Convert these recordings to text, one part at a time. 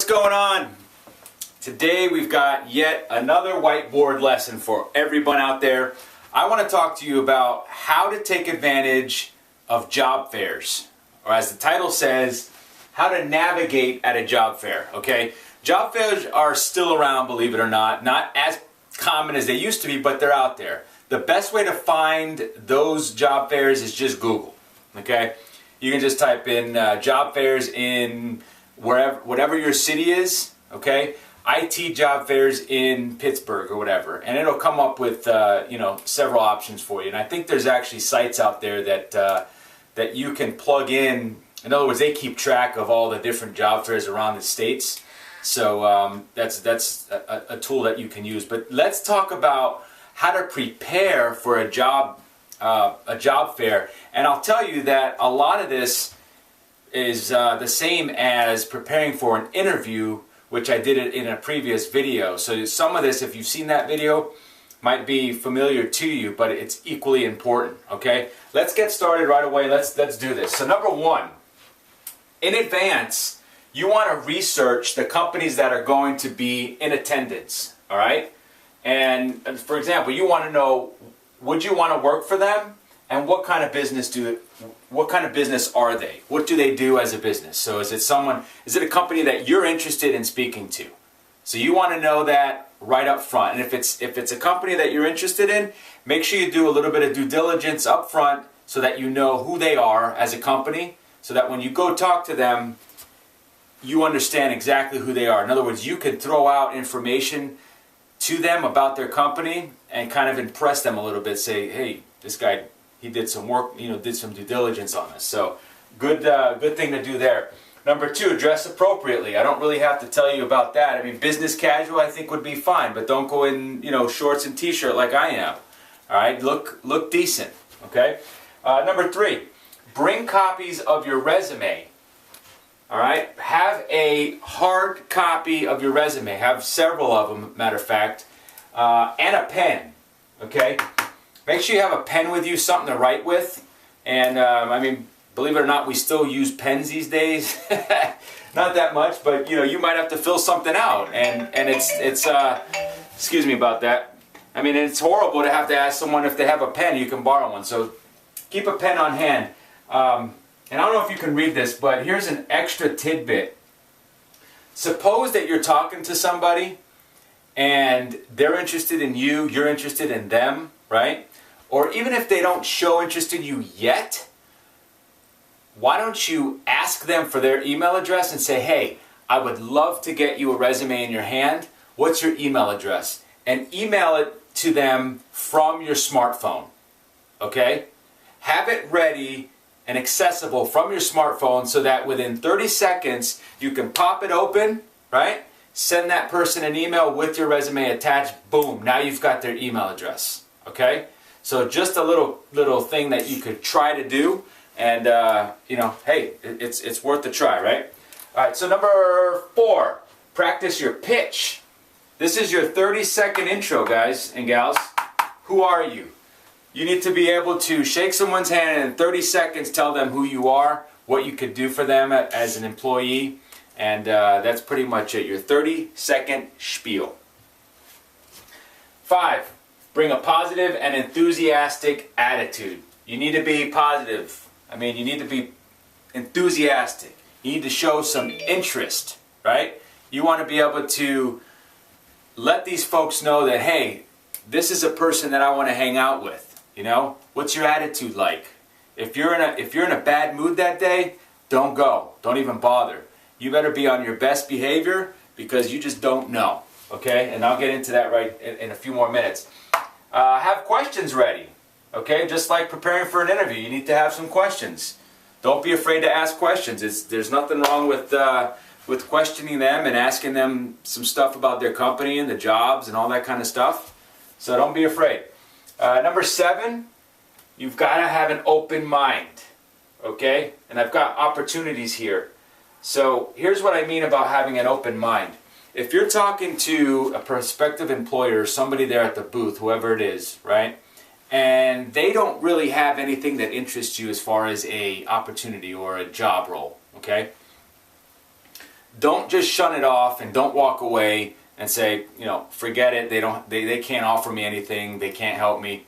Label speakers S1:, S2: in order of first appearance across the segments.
S1: What's going on? Today we've got yet another whiteboard lesson for everyone out there. I want to talk to you about how to take advantage of job fairs, or as the title says, how to navigate at a job fair. Okay, job fairs are still around, believe it or not as common as they used to be, but they're out there. The best way to find those job fairs is just Google. Okay, you can just type in job fairs in whatever your city is. Okay, IT job fairs in Pittsburgh or whatever, and it'll come up with several options for you. And I think there's actually sites out there that you can plug in. In other words, they keep track of all the different job fairs around the states. So that's a tool that you can use. But let's talk about how to prepare for a job fair. And I'll tell you that a lot of this is the same as preparing for an interview, which I did it in a previous video. So some of this, if you've seen that video, might be familiar to you, but it's equally important. Okay, let's get started right away. Let's do this. So number one, in advance, you want to research the companies that are going to be in attendance. All right, and for example, you want to know, would you want to work for them, and what kind of business are they? What do they do as a business? So is it a company that you're interested in speaking to? So you want to know that right up front. And if it's a company that you're interested in, make sure you do a little bit of due diligence up front so that you know who they are as a company, so that when you go talk to them, you understand exactly who they are. In other words, you can throw out information to them about their company and kind of impress them a little bit. Say, hey, this guy, he did some work, did some due diligence on this. So good thing to do there. Number two, dress appropriately. I don't really have to tell you about that. I mean, business casual I think would be fine, but don't go in, shorts and t-shirt like I am. All right, look decent. Okay. Number three, bring copies of your resume. All right, have a hard copy of your resume. Have several of them, matter of fact, and a pen. Okay. Make sure you have a pen with you, something to write with. And I mean, believe it or not, we still use pens these days. Not that much, but you might have to fill something out, and it's excuse me about that. I mean, it's horrible to have to ask someone if they have a pen. You can borrow one, so keep a pen on hand. And I don't know if you can read this, but here's an extra tidbit. Suppose that you're talking to somebody, and they're interested in you, you're interested in them, right? Or even if they don't show interest in you yet, why don't you ask them for their email address and say, hey, I would love to get you a resume in your hand. What's your email address? And email it to them from your smartphone. Okay? Have it ready and accessible from your smartphone so that within 30 seconds you can pop it open, right? Send that person an email with your resume attached. Boom, now you've got their email address. Okay? So just a little thing that you could try to do, and hey, it's worth a try, right? All right, so number four, practice your pitch. This is your 30-second intro, guys and gals. Who are you? You need to be able to shake someone's hand and in 30 seconds tell them who you are, what you could do for them as an employee, and that's pretty much it, your 30-second spiel. 5, bring a positive and enthusiastic attitude. You need to be positive. I mean, you need to be enthusiastic. You need to show some interest, right? You want to be able to let these folks know that, hey, this is a person that I want to hang out with. What's your attitude like? If you're in a bad mood that day, don't go. Don't even bother. You better be on your best behavior because you just don't know. Okay? And I'll get into that right in a few more minutes. Have questions ready. Okay? Just like preparing for an interview, you need to have some questions. Don't be afraid to ask questions. There's nothing wrong with questioning them and asking them some stuff about their company and the jobs and all that kind of stuff. So don't be afraid. Number 7, you've got to have an open mind. Okay? And I've got opportunities here. So here's what I mean about having an open mind. If you're talking to a prospective employer, somebody there at the booth, whoever it is, right? And they don't really have anything that interests you as far as a opportunity or a job role, okay? don't just shun it off and don't walk away and say, you know, forget it, they can't offer me anything, they can't help me.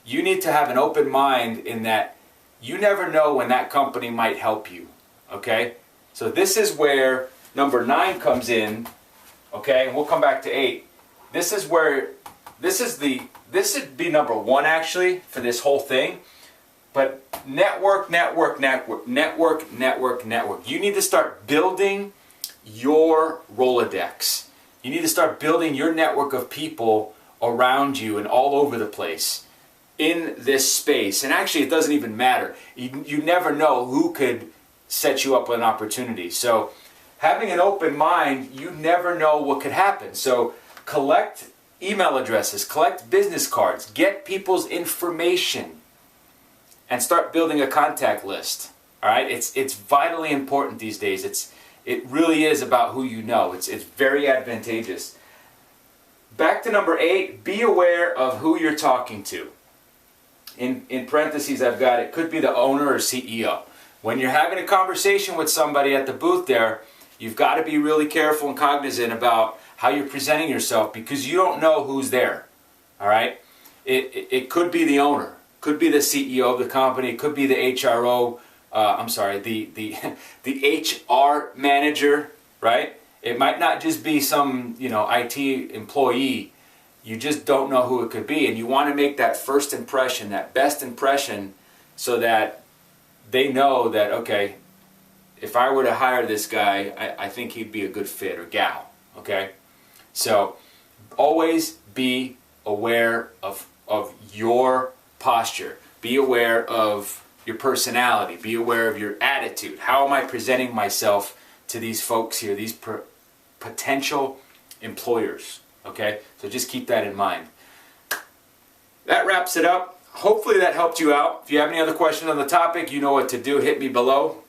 S1: You need to have an open mind in that you never know when that company might help you, okay? So this is where number 9 comes in, okay? And we'll come back to 8. This is where, this would be number 1 actually for this whole thing. But network. You need to start building your Rolodex. You need to start building your network of people around you and all over the place in this space. And actually, it doesn't even matter. You never know who could set you up with an opportunity. So having an open mind, you never know what could happen. So collect email addresses, collect business cards, get people's information, and start building a contact list. All right, it's vitally important these days. It really is about who you know. It's very advantageous. Back to number 8, be aware of who you're talking to. In parentheses, I've got it could be the owner or CEO. When you're having a conversation with somebody at the booth there, you've got to be really careful and cognizant about how you're presenting yourself, because you don't know who's there. All right, it could be the owner. Could be the CEO of the company. It could be the HRO. the HR manager, right? It might not just be some, you know, IT employee. You just don't know who it could be, and you want to make that first impression, that best impression, so that they know that, okay, if I were to hire this guy, I think he'd be a good fit, or gal. Okay, so always be aware of your posture. Be aware of your personality. Be aware of your attitude. How am I presenting myself to these folks here, these potential employers? Okay, so just keep that in mind. That wraps it up. Hopefully that helped you out. If you have any other questions on the topic, you know what to do. Hit me below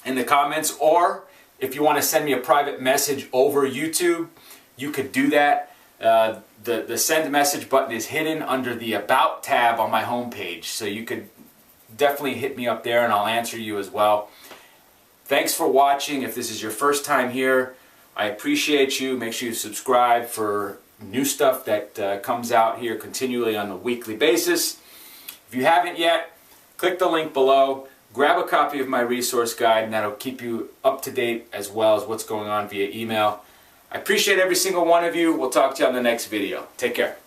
S1: in the comments, or if you want to send me a private message over YouTube, you could do that. The send message button is hidden under the About tab on my homepage, so you could definitely hit me up there and I'll answer you as well. Thanks for watching. If this is your first time here, I appreciate you. Make sure you subscribe for new stuff that comes out here continually on a weekly basis. If you haven't yet, click the link below. Grab a copy of my resource guide, and that'll keep you up to date as well as what's going on via email. I appreciate every single one of you. We'll talk to you on the next video. Take care.